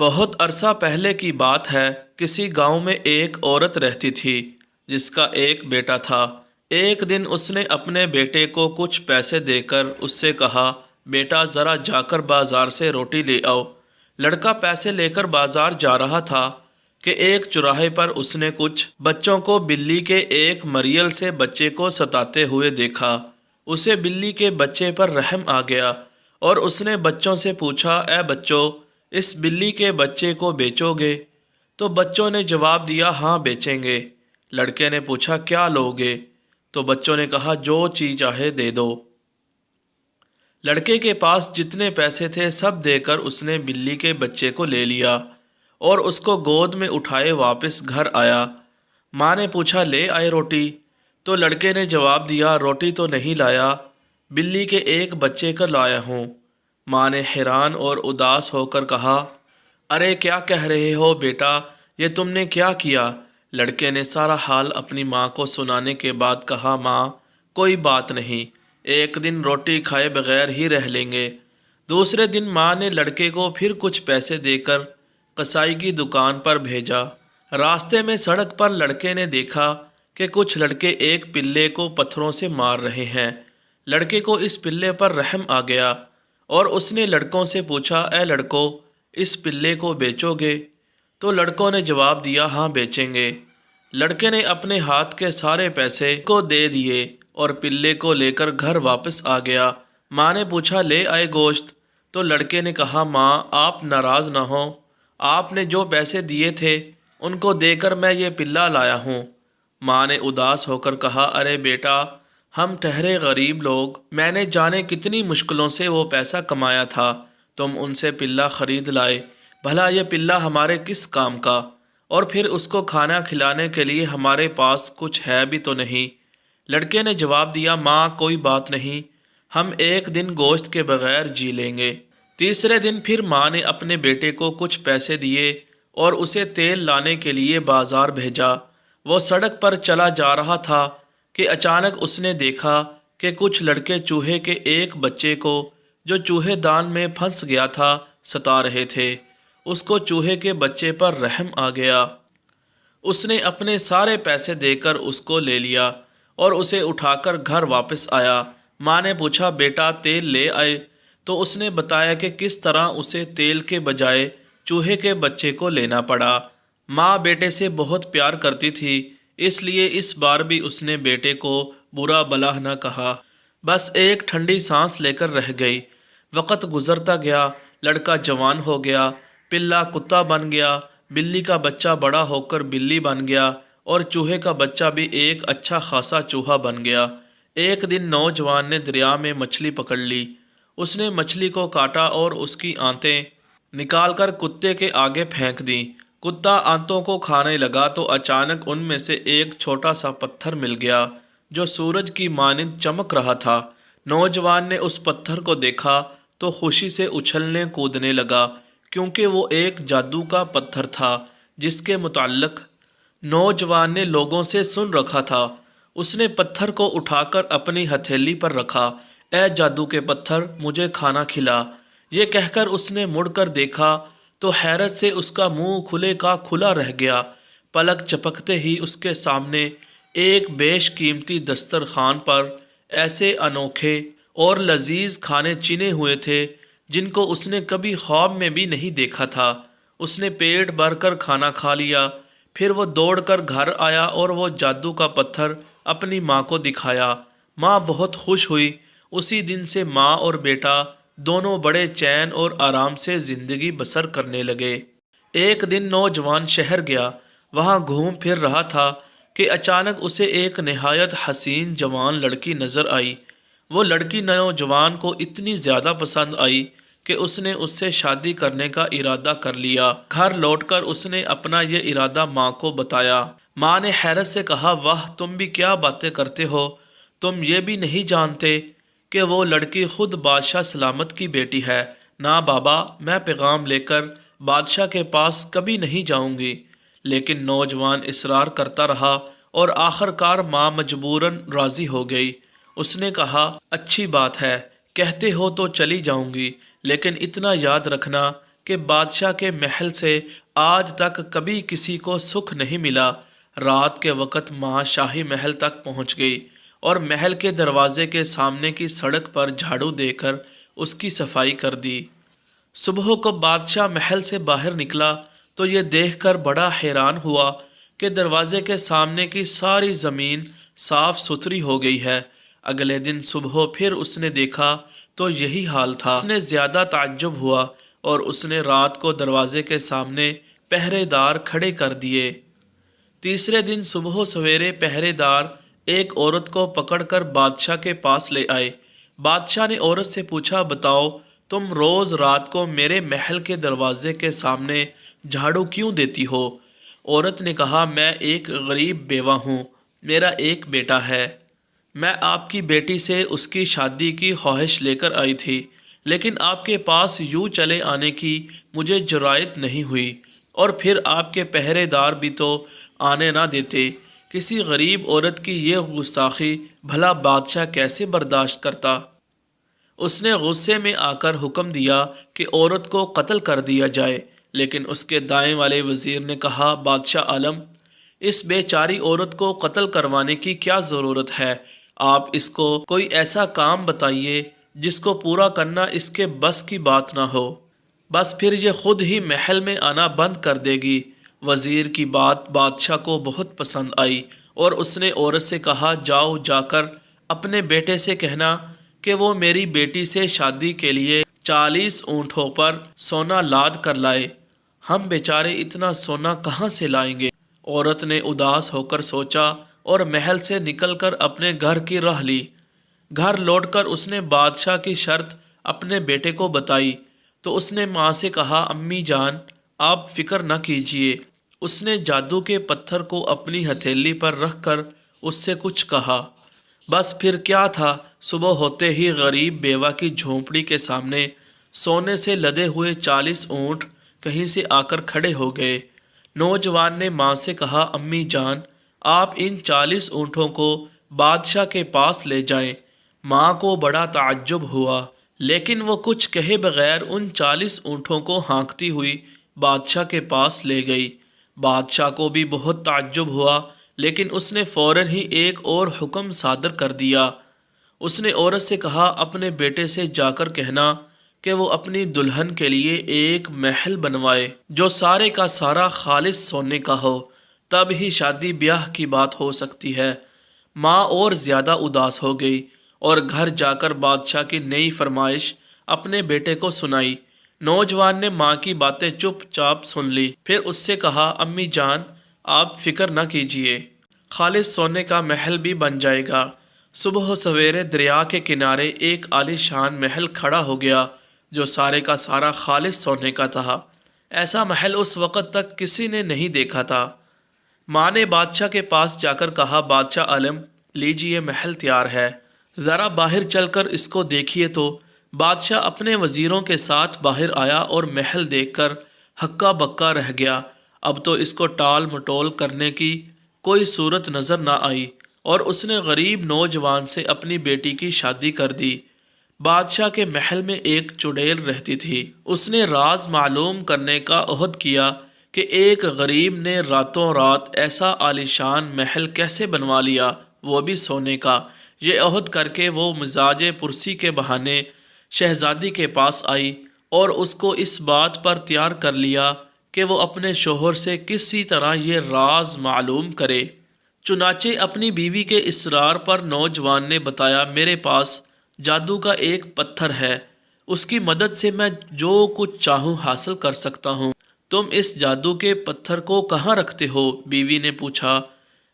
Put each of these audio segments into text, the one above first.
بہت عرصہ پہلے کی بات ہے، کسی گاؤں میں ایک عورت رہتی تھی جس کا ایک بیٹا تھا۔ ایک دن اس نے اپنے بیٹے کو کچھ پیسے دے کر اس سے کہا، بیٹا ذرا جا کر بازار سے روٹی لے آؤ۔ لڑکا پیسے لے کر بازار جا رہا تھا کہ ایک چوراہے پر اس نے کچھ بچوں کو بلی کے ایک مریل سے بچے کو ستاتے ہوئے دیکھا۔ اسے بلی کے بچے پر رحم آ گیا اور اس نے بچوں سے پوچھا، اے بچوں، اس بلی کے بچے کو بیچو گے؟ تو بچوں نے جواب دیا، ہاں بیچیں گے۔ لڑکے نے پوچھا، کیا لوگے؟ تو بچوں نے کہا، جو چیز چاہے دے دو۔ لڑکے کے پاس جتنے پیسے تھے سب دے کر اس نے بلی کے بچے کو لے لیا اور اس کو گود میں اٹھائے واپس گھر آیا۔ ماں نے پوچھا، لے آئے روٹی؟ تو لڑکے نے جواب دیا، روٹی تو نہیں لایا، بلی کے ایک بچے کا لایا ہوں۔ ماں نے حیران اور اداس ہو کر کہا، ارے کیا کہہ رہے ہو بیٹا، یہ تم نے کیا کیا؟ لڑکے نے سارا حال اپنی ماں کو سنانے کے بعد کہا، ماں کوئی بات نہیں، ایک دن روٹی کھائے بغیر ہی رہ لیں گے۔ دوسرے دن ماں نے لڑکے کو پھر کچھ پیسے دے کر قصائی کی دکان پر بھیجا۔ راستے میں سڑک پر لڑکے نے دیکھا کہ کچھ لڑکے ایک پلے کو پتھروں سے مار رہے ہیں۔ لڑکے کو اس پلے پر رحم آ گیا اور اس نے لڑکوں سے پوچھا، اے لڑکو، اس پلے کو بیچو گے؟ تو لڑکوں نے جواب دیا، ہاں بیچیں گے۔ لڑکے نے اپنے ہاتھ کے سارے پیسے کو دے دیے اور پلے کو لے کر گھر واپس آ گیا۔ ماں نے پوچھا، لے آئے گوشت؟ تو لڑکے نے کہا، ماں آپ ناراض نہ ہوں، آپ نے جو پیسے دیے تھے ان کو دے کر میں یہ پلا لایا ہوں۔ ماں نے اداس ہو کر کہا، ارے بیٹا، ہم ٹھہرے غریب لوگ، میں نے جانے کتنی مشکلوں سے وہ پیسہ کمایا تھا، تم ان سے پلا خرید لائے، بھلا یہ پلا ہمارے کس کام کا؟ اور پھر اس کو کھانا کھلانے کے لیے ہمارے پاس کچھ ہے بھی تو نہیں۔ لڑکے نے جواب دیا، ماں کوئی بات نہیں، ہم ایک دن گوشت کے بغیر جی لیں گے۔ تیسرے دن پھر ماں نے اپنے بیٹے کو کچھ پیسے دیے اور اسے تیل لانے کے لیے بازار بھیجا۔ وہ سڑک پر چلا جا رہا تھا کہ اچانک اس نے دیکھا کہ کچھ لڑکے چوہے کے ایک بچے کو جو چوہے دان میں پھنس گیا تھا ستا رہے تھے۔ اس کو چوہے کے بچے پر رحم آ گیا۔ اس نے اپنے سارے پیسے دے کر اس کو لے لیا اور اسے اٹھا کر گھر واپس آیا۔ ماں نے پوچھا، بیٹا تیل لے آئے؟ تو اس نے بتایا کہ کس طرح اسے تیل کے بجائے چوہے کے بچے کو لینا پڑا۔ ماں بیٹے سے بہت پیار کرتی تھی، اس لیے اس بار بھی اس نے بیٹے کو برا بھلا نہ کہا، بس ایک ٹھنڈی سانس لے کر رہ گئی۔ وقت گزرتا گیا، لڑکا جوان ہو گیا، پلا کتا بن گیا، بلی کا بچہ بڑا ہو کر بلی بن گیا اور چوہے کا بچہ بھی ایک اچھا خاصا چوہا بن گیا۔ ایک دن نوجوان نے دریا میں مچھلی پکڑ لی۔ اس نے مچھلی کو کاٹا اور اس کی آنتیں نکال کر کتے کے آگے پھینک دیں۔ کتا آنتوں کو کھانے لگا تو اچانک ان میں سے ایک چھوٹا سا پتھر مل گیا جو سورج کی مانند چمک رہا تھا۔ نوجوان نے اس پتھر کو دیکھا تو خوشی سے اچھلنے کودنے لگا، کیونکہ وہ ایک جادو کا پتھر تھا جس کے متعلق نوجوان نے لوگوں سے سن رکھا تھا۔ اس نے پتھر کو اٹھا کر اپنی ہتھیلی پر رکھا، اے جادو کے پتھر، مجھے کھانا کھلا۔ یہ کہہ کر اس نے مڑ کر دیکھا تو حیرت سے اس کا منہ کھلے کا کھلا رہ گیا۔ پلک چپکتے ہی اس کے سامنے ایک بیش قیمتی دسترخوان پر ایسے انوکھے اور لذیذ کھانے چنے ہوئے تھے جن کو اس نے کبھی خواب میں بھی نہیں دیکھا تھا۔ اس نے پیٹ بھر کر کھانا کھا لیا، پھر وہ دوڑ کر گھر آیا اور وہ جادو کا پتھر اپنی ماں کو دکھایا۔ ماں بہت خوش ہوئی۔ اسی دن سے ماں اور بیٹا دونوں بڑے چین اور آرام سے زندگی بسر کرنے لگے۔ ایک دن نوجوان شہر گیا، وہاں گھوم پھر رہا تھا کہ اچانک اسے ایک نہایت حسین جوان لڑکی نظر آئی۔ وہ لڑکی نوجوان کو اتنی زیادہ پسند آئی کہ اس نے اس سے شادی کرنے کا ارادہ کر لیا۔ گھر لوٹ کر اس نے اپنا یہ ارادہ ماں کو بتایا۔ ماں نے حیرت سے کہا، واہ، تم بھی کیا باتیں کرتے ہو، تم یہ بھی نہیں جانتے کہ وہ لڑکی خود بادشاہ سلامت کی بیٹی ہے؟ نہ بابا، میں پیغام لے کر بادشاہ کے پاس کبھی نہیں جاؤں گی۔ لیکن نوجوان اصرار کرتا رہا اور آخر کار ماں مجبوراً راضی ہو گئی۔ اس نے کہا، اچھی بات ہے، کہتے ہو تو چلی جاؤں گی، لیکن اتنا یاد رکھنا کہ بادشاہ کے محل سے آج تک کبھی کسی کو سکھ نہیں ملا۔ رات کے وقت ماں شاہی محل تک پہنچ گئی اور محل کے دروازے کے سامنے کی سڑک پر جھاڑو دے کر اس کی صفائی کر دی۔ صبح کو بادشاہ محل سے باہر نکلا تو یہ دیکھ کر بڑا حیران ہوا کہ دروازے کے سامنے کی ساری زمین صاف ستھری ہو گئی ہے۔ اگلے دن صبح پھر اس نے دیکھا تو یہی حال تھا۔ اس نے زیادہ تعجب ہوا اور اس نے رات کو دروازے کے سامنے پہرے دار کھڑے کر دیے۔ تیسرے دن صبح سویرے پہرے دار ایک عورت کو پکڑ کر بادشاہ کے پاس لے آئے۔ بادشاہ نے عورت سے پوچھا، بتاؤ تم روز رات کو میرے محل کے دروازے کے سامنے جھاڑو کیوں دیتی ہو؟ عورت نے کہا، میں ایک غریب بیوہ ہوں، میرا ایک بیٹا ہے۔ میں آپ کی بیٹی سے اس کی شادی کی خواہش لے کر آئی تھی، لیکن آپ کے پاس یوں چلے آنے کی مجھے جرأت نہیں ہوئی، اور پھر آپ کے پہرے دار بھی تو آنے نہ دیتے۔ کسی غریب عورت کی یہ گستاخی بھلا بادشاہ کیسے برداشت کرتا؟ اس نے غصے میں آ کر حکم دیا کہ عورت کو قتل کر دیا جائے، لیکن اس کے دائیں والے وزیر نے کہا، بادشاہ عالم، اس بے چاری عورت کو قتل کروانے کی کیا ضرورت ہے؟ آپ اس کو کوئی ایسا کام بتائیے جس کو پورا کرنا اس کے بس کی بات نہ ہو، بس پھر یہ خود ہی محل میں آنا بند کر دے گی۔ وزیر کی بات بادشاہ کو بہت پسند آئی اور اس نے عورت سے کہا، جاؤ جا کر اپنے بیٹے سے کہنا کہ وہ میری بیٹی سے شادی کے لیے 40 اونٹوں پر سونا لاد کر لائے۔ ہم بیچارے اتنا سونا کہاں سے لائیں گے؟ عورت نے اداس ہو کر سوچا اور محل سے نکل کر اپنے گھر کی راہ لی۔ گھر لوٹ کر اس نے بادشاہ کی شرط اپنے بیٹے کو بتائی تو اس نے ماں سے کہا، امی جان آپ فکر نہ کیجیے۔ اس نے جادو کے پتھر کو اپنی ہتھیلی پر رکھ کر اس سے کچھ کہا، بس پھر کیا تھا، صبح ہوتے ہی غریب بیوہ کی جھونپڑی کے سامنے سونے سے لدے ہوئے 40 اونٹ کہیں سے آ کر کھڑے ہو گئے۔ نوجوان نے ماں سے کہا، امی جان آپ ان 40 اونٹوں کو بادشاہ کے پاس لے جائیں۔ ماں کو بڑا تعجب ہوا، لیکن وہ کچھ کہے بغیر ان 40 اونٹوں کو ہانکتی ہوئی بادشاہ کے پاس لے گئی۔ بادشاہ کو بھی بہت تعجب ہوا، لیکن اس نے فوراً ہی ایک اور حکم صادر کر دیا۔ اس نے عورت سے کہا، اپنے بیٹے سے جا کر کہنا کہ وہ اپنی دلہن کے لیے ایک محل بنوائے جو سارے کا سارا خالص سونے کا ہو، تب ہی شادی بیاہ کی بات ہو سکتی ہے۔ ماں اور زیادہ اداس ہو گئی اور گھر جا کر بادشاہ کی نئی فرمائش اپنے بیٹے کو سنائی۔ نوجوان نے ماں کی باتیں چپ چاپ سن لی، پھر اس سے کہا، امی جان آپ فکر نہ کیجیے، خالص سونے کا محل بھی بن جائے گا۔ صبح سویرے دریا کے کنارے ایک عالی شان محل کھڑا ہو گیا جو سارے کا سارا خالص سونے کا تھا۔ ایسا محل اس وقت تک کسی نے نہیں دیکھا تھا۔ ماں نے بادشاہ کے پاس جا کر کہا، بادشاہ عالم لیجیے محل تیار ہے، ذرا باہر چل کر اس کو دیکھیے تو۔ بادشاہ اپنے وزیروں کے ساتھ باہر آیا اور محل دیکھ کر ہکا بکا رہ گیا۔ اب تو اس کو ٹال مٹول کرنے کی کوئی صورت نظر نہ آئی اور اس نے غریب نوجوان سے اپنی بیٹی کی شادی کر دی۔ بادشاہ کے محل میں ایک چڑیل رہتی تھی۔ اس نے راز معلوم کرنے کا عہد کیا کہ ایک غریب نے راتوں رات ایسا عالیشان محل کیسے بنوا لیا، وہ بھی سونے کا۔ یہ عہد کر کے وہ مزاج پرسی کے بہانے شہزادی کے پاس آئی اور اس کو اس بات پر تیار کر لیا کہ وہ اپنے شوہر سے کسی طرح یہ راز معلوم کرے۔ چنانچہ اپنی بیوی کے اصرار پر نوجوان نے بتایا، میرے پاس جادو کا ایک پتھر ہے، اس کی مدد سے میں جو کچھ چاہوں حاصل کر سکتا ہوں۔ تم اس جادو کے پتھر کو کہاں رکھتے ہو؟ بیوی نے پوچھا۔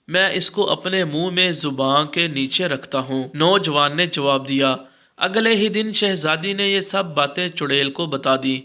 میں اس کو اپنے منہ میں زباں کے نیچے رکھتا ہوں، نوجوان نے جواب دیا۔ اگلے ہی دن شہزادی نے یہ سب باتیں چڑیل کو بتا دی۔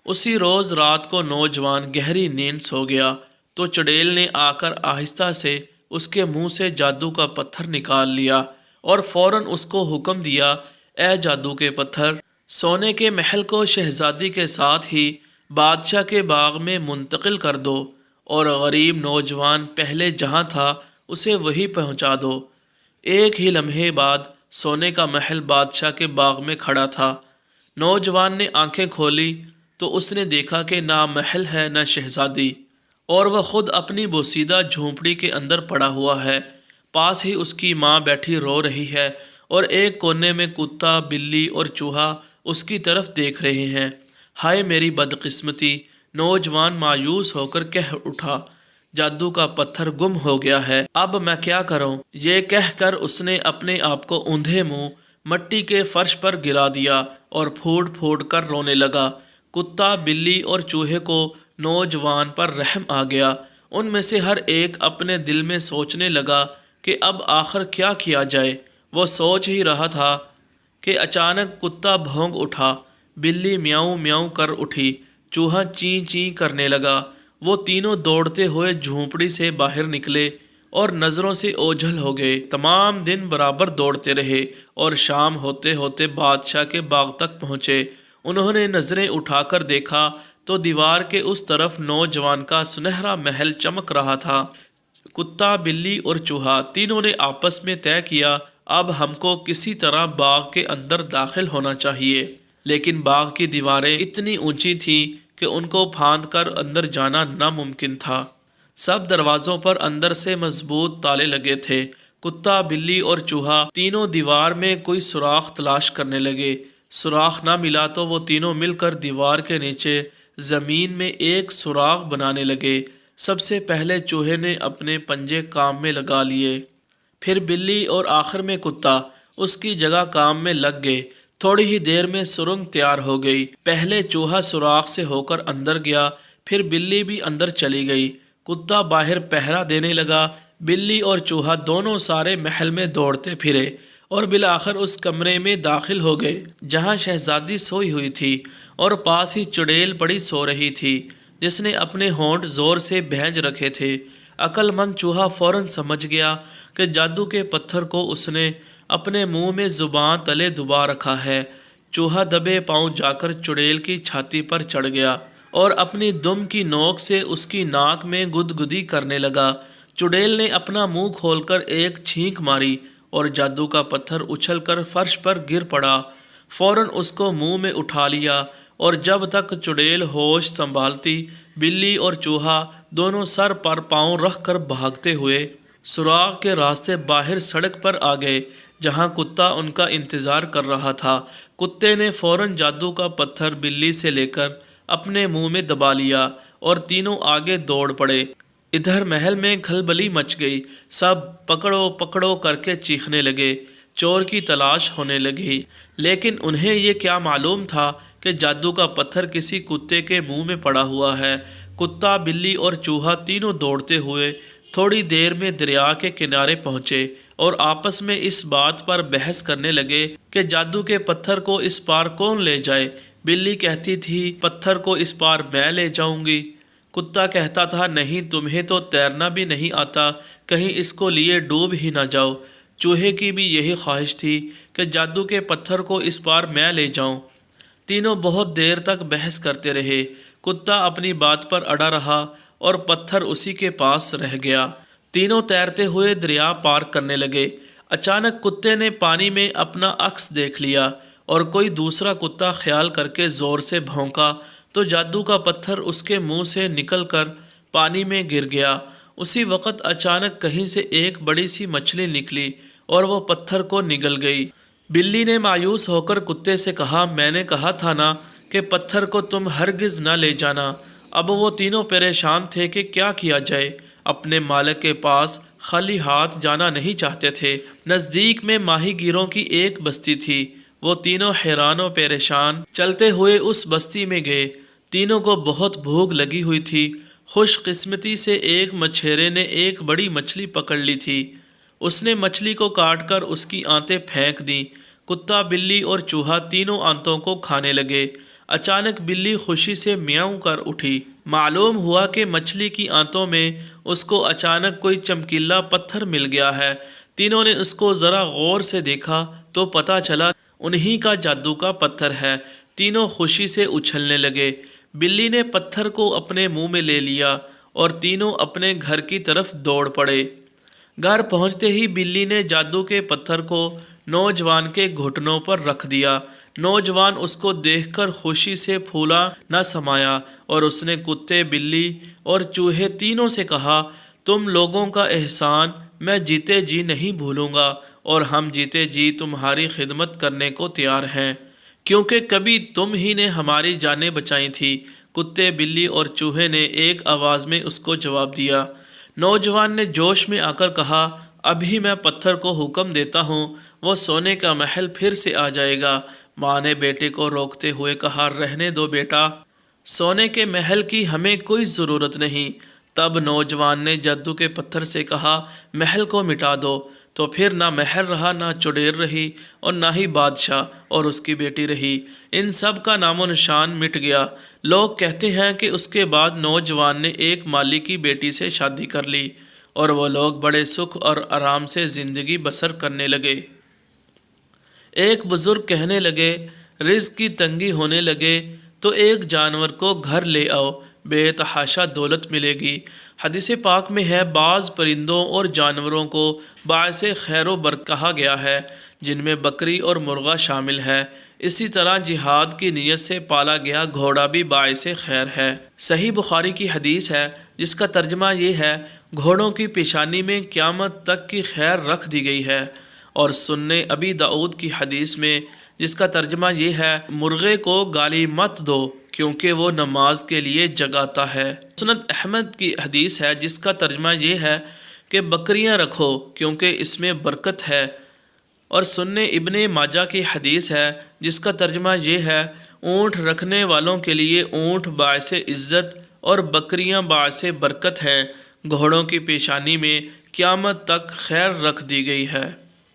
اسی روز رات کو نوجوان گہری نیند سو گیا تو چڑیل نے آ کر آہستہ سے اس کے منہ سے جادو کا پتھر نکال لیا اور فوراً اس کو حکم دیا، اے جادو کے پتھر، سونے کے محل کو شہزادی کے ساتھ ہی بادشاہ کے باغ میں منتقل کر دو اور غریب نوجوان پہلے جہاں تھا اسے وہی پہنچا دو۔ ایک ہی لمحے بعد سونے کا محل بادشاہ کے باغ میں کھڑا تھا۔ نوجوان نے آنکھیں کھولی تو اس نے دیکھا کہ نہ محل ہے نہ شہزادی، اور وہ خود اپنی بوسیدہ جھونپڑی کے اندر پڑا ہوا ہے۔ پاس ہی اس کی ماں بیٹھی رو رہی ہے اور ایک کونے میں کتا، بلی اور چوہا اس کی طرف دیکھ رہے ہیں۔ ہائے میری بدقسمتی! نوجوان مایوس ہو کر کہہ اٹھا، جادو کا پتھر گم ہو گیا ہے، اب میں کیا کروں؟ یہ کہہ کر اس نے اپنے آپ کو اوندھے منہ مٹی کے فرش پر گرا دیا اور پھوٹ پھوٹ کر رونے لگا۔ کتا، بلی اور چوہے کو نوجوان پر رحم آ گیا۔ ان میں سے ہر ایک اپنے دل میں سوچنے لگا کہ اب آخر کیا کیا جائے۔ وہ سوچ ہی رہا تھا کہ اچانک کتا بھونک اٹھا، بلی میاؤں میاؤں کر اٹھی، چوہا چیں چیں کرنے لگا۔ وہ تینوں دوڑتے ہوئے جھونپڑی سے باہر نکلے اور نظروں سے اوجھل ہو گئے۔ تمام دن برابر دوڑتے رہے اور شام ہوتے ہوتے بادشاہ کے باغ تک پہنچے۔ انہوں نے نظریں اٹھا کر دیکھا تو دیوار کے اس طرف نوجوان کا سنہرا محل چمک رہا تھا۔ کتا، بلی اور چوہا تینوں نے آپس میں طے کیا، اب ہم کو کسی طرح باغ کے اندر داخل ہونا چاہیے۔ لیکن باغ کی دیواریں اتنی اونچی تھیں کہ ان کو پھاند کر اندر جانا ناممکن تھا۔ سب دروازوں پر اندر سے مضبوط تالے لگے تھے۔ کتا، بلی اور چوہا تینوں دیوار میں کوئی سوراخ تلاش کرنے لگے۔ سوراخ نہ ملا تو وہ تینوں مل کر دیوار کے نیچے زمین میں ایک سوراخ بنانے لگے۔ سب سے پہلے چوہے نے اپنے پنجے کام میں لگا لیے، پھر بلی اور آخر میں کتا اس کی جگہ کام میں لگ گئے۔ تھوڑی ہی دیر میں سرنگ تیار ہو گئی۔ پہلے چوہا سوراخ سے ہو کر اندر گیا، پھر بلی بھی اندر چلی گئی۔ کتا باہر پہرا دینے لگا، بلی اور چوہا دونوں سارے محل میں دوڑتے پھرے اور بالآخر اس کمرے میں داخل ہو گئے جہاں شہزادی سوئی ہوئی تھی، اور پاس ہی چڑیل پڑی سو رہی تھی جس نے اپنے ہونٹ زور سے بھینج رکھے تھے۔ عقل مند چوہا فوراً سمجھ گیا کہ جادو کے پتھر کو اس نے اپنے منہ میں زبان تلے دبا رکھا ہے۔ چوہا دبے پاؤں جا کر چڑیل کی چھاتی پر چڑھ گیا اور اپنی دم کی نوک سے اس کی ناک میں گدگدی کرنے لگا۔ چڑیل نے اپنا منہ کھول کر ایک چھینک ماری اور جادو کا پتھر اچھل کر فرش پر گر پڑا۔ فوراً اس کو منہ میں اٹھا لیا، اور جب تک چڑیل ہوش سنبھالتی، بلی اور چوہا دونوں سر پر پاؤں رکھ کر بھاگتے ہوئے سوراخ کے راستے باہر سڑک پر آ گئے جہاں کتا ان کا انتظار کر رہا تھا۔ کتے نے فوراً جادو کا پتھر بلی سے لے کر اپنے منہ میں دبا لیا اور تینوں آگے دوڑ پڑے۔ ادھر محل میں کھلبلی مچ گئی، سب پکڑو پکڑو کر کے چیخنے لگے، چور کی تلاش ہونے لگی۔ لیکن انہیں یہ کیا معلوم تھا کہ جادو کا پتھر کسی کتے کے منہ میں پڑا ہوا ہے۔ کتا، بلی اور چوہا تینوں دوڑتے ہوئے تھوڑی دیر میں دریا کے کنارے پہنچے اور آپس میں اس بات پر بحث کرنے لگے کہ جادو کے پتھر کو اس پار کون لے جائے۔ بلی کہتی تھی، پتھر کو اس پار میں لے جاؤں گی۔ کتا کہتا تھا، نہیں، تمہیں تو تیرنا بھی نہیں آتا، کہیں اس کو لیے ڈوب ہی نہ جاؤ۔ چوہے کی بھی یہی خواہش تھی کہ جادو کے پتھر کو اس پار میں لے جاؤں۔ تینوں بہت دیر تک بحث کرتے رہے۔ کتا اپنی بات پر اڑا رہا اور پتھر اسی کے پاس رہ گیا۔ تینوں تیرتے ہوئے دریا پار کرنے لگے۔ اچانک کتے نے پانی میں اپنا عکس دیکھ لیا اور کوئی دوسرا کتا خیال کر کے زور سے بھونکا تو جادو کا پتھر اس کے منہ سے نکل کر پانی میں گر گیا۔ اسی وقت اچانک کہیں سے ایک بڑی سی مچھلی نکلی اور وہ پتھر کو نگل گئی۔ بلی نے مایوس ہو کر کتے سے کہا، میں نے کہا تھا نا کہ پتھر کو تم ہرگز نہ لے جانا۔ اب وہ تینوں پریشان تھے کہ کیا کیا جائے، اپنے مالک کے پاس خالی ہاتھ جانا نہیں چاہتے تھے۔ نزدیک میں ماہی گیروں کی ایک بستی تھی۔ وہ تینوں حیران و پریشان چلتے ہوئے اس بستی میں گئے۔ تینوں کو بہت بھوک لگی ہوئی تھی۔ خوش قسمتی سے ایک مچھیرے نے ایک بڑی مچھلی پکڑ لی تھی۔ اس نے مچھلی کو کاٹ کر اس کی آنتیں پھینک دیں۔ کتا، بلی اور چوہا تینوں آنتوں کو کھانے لگے۔ اچانک بلی خوشی سے میاؤں کر اٹھی۔ معلوم ہوا کہ مچھلی کی آنتوں میں اس کو اچانک کوئی چمکیلا پتھر مل گیا ہے۔ تینوں نے اس کو ذرا غور سے دیکھا تو پتہ چلا انہی کا جادو کا پتھر ہے۔ تینوں خوشی سے اچھلنے لگے۔ بلی نے پتھر کو اپنے منہ میں لے لیا اور تینوں اپنے گھر کی طرف دوڑ پڑے۔ گھر پہنچتے ہی بلی نے جادو کے پتھر کو نوجوان کے گھٹنوں پر رکھ دیا۔ نوجوان اس کو دیکھ کر خوشی سے پھولا نہ سمایا اور اس نے کتے، بلی اور چوہے تینوں سے کہا، تم لوگوں کا احسان میں جیتے جی نہیں بھولوں گا، اور ہم جیتے جی تمہاری خدمت کرنے کو تیار ہیں، کیونکہ کبھی تم ہی نے ہماری جانیں بچائی تھی۔ کتے، بلی اور چوہے نے ایک آواز میں اس کو جواب دیا۔ نوجوان نے جوش میں آ کر کہا، ابھی میں پتھر کو حکم دیتا ہوں، وہ سونے کا محل پھر سے آ جائے گا۔ ماں نے بیٹے کو روکتے ہوئے کہا، رہنے دو بیٹا، سونے کے محل کی ہمیں کوئی ضرورت نہیں۔ تب نوجوان نے جادو کے پتھر سے کہا، محل کو مٹا دو۔ تو پھر نہ محل رہا، نہ چڑیل رہی، اور نہ ہی بادشاہ اور اس کی بیٹی رہی۔ ان سب کا نام و نشان مٹ گیا۔ لوگ کہتے ہیں کہ اس کے بعد نوجوان نے ایک مالی کی بیٹی سے شادی کر لی، اور وہ لوگ بڑے سکھ اور آرام سے زندگی بسر کرنے لگے۔ ایک بزرگ کہنے لگے، رزق کی تنگی ہونے لگے تو ایک جانور کو گھر لے آؤ، بے تحاشا دولت ملے گی۔ حدیث پاک میں ہے، بعض پرندوں اور جانوروں کو باعث خیر و برکت کہا گیا ہے، جن میں بکری اور مرغا شامل ہے۔ اسی طرح جہاد کی نیت سے پالا گیا گھوڑا بھی باعث خیر ہے۔ صحیح بخاری کی حدیث ہے جس کا ترجمہ یہ ہے، گھوڑوں کی پیشانی میں قیامت تک کی خیر رکھ دی گئی ہے۔ اور سنن ابی داؤد کی حدیث میں جس کا ترجمہ یہ ہے، مرغے کو گالی مت دو کیونکہ وہ نماز کے لیے جگاتا ہے۔ مسند احمد کی حدیث ہے جس کا ترجمہ یہ ہے کہ بکریاں رکھو کیونکہ اس میں برکت ہے۔ اور سنن ابن ماجہ کی حدیث ہے جس کا ترجمہ یہ ہے، اونٹ رکھنے والوں کے لیے اونٹ باعث عزت اور بکریاں باعث برکت ہیں، گھوڑوں کی پیشانی میں قیامت تک خیر رکھ دی گئی ہے۔